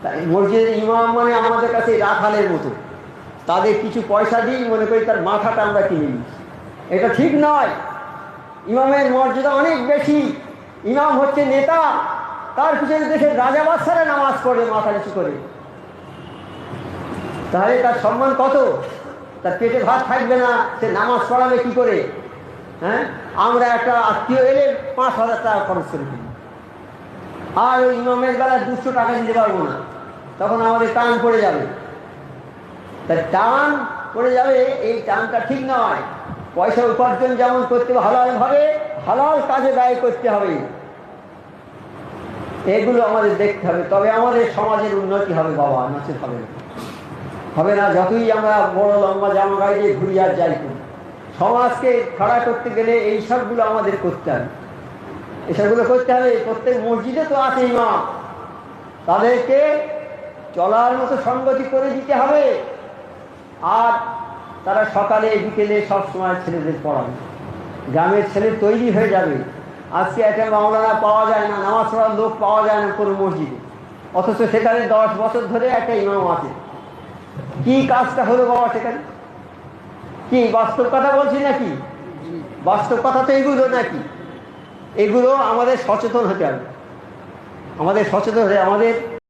তাই মসজিদের ইমাম মানে আমাদের কাছে রাখালের মতো, তাদের কিছু পয়সা দিই মনে করি তার মাথাটা আমরা কিনে নিই। এটা ঠিক নয়। ইমামের মর্যাদা অনেক বেশি। ইমাম হচ্ছে নেতা, তার পিছনে দেশের রাজা বাদশারা নামাজ পড়ে মাথা নিচু করে, তাহলে তার সম্মান কত? তার পেটে ভাত থাকবে না, সে নামাজ পড়াবে কি করে? হ্যাঁ, আমরা একটা আত্মীয় এলে 5,000 টাকা খরচ করে দিই, আর ওই ইমামের বেলা 200 টাকা দিতে পারবো না, তখন আমাদের টান পড়ে যাবে। তার টান পড়ে যাবে, এই টানটা ঠিক নয়। পয়সা উপার্জন যেমন করতে হবে হালালভাবে, হালাল কাজে ব্যয় করতে হবে, এগুলো আমাদের দেখতে হবে, তবে আমাদের সমাজের উন্নতি হবে বাবা, নচেত হবে না। হবে না যতই আমরা বড় লম্বা জামা গাড়ি দিয়ে ঘুরি আর যাই করি। সমাজকে খাড়া করতে গেলে এই সবগুলো আমাদের করতে হবে, এসবগুলো করতে হবে। প্রত্যেক মসজিদে তো আছে ইমাম, তাদেরকে চলার মতো সঙ্গতি করে দিতে হবে। আর তারা সকালে বিকেলে সব সময় ছেলেদের পড়াবে, গ্রামের ছেলে তৈরি হয়ে যাবে। আজকে একটা মাওলানা পাওয়া যায় না, নামাজ পড়ার লোক পাওয়া যায় না কোনো মসজিদে, অথচ সেখানে 10 বছর ধরে একটা ইমাম আছে। কি কাজটা হলো বাবা সেখানে? কি বাস্তব কথা বলছি নাকি? বাস্তব কথা তো এগুলো নাকি? এগুলো আমাদের সচেতন হতে হবে, আমাদের সচেতন হতে আমাদের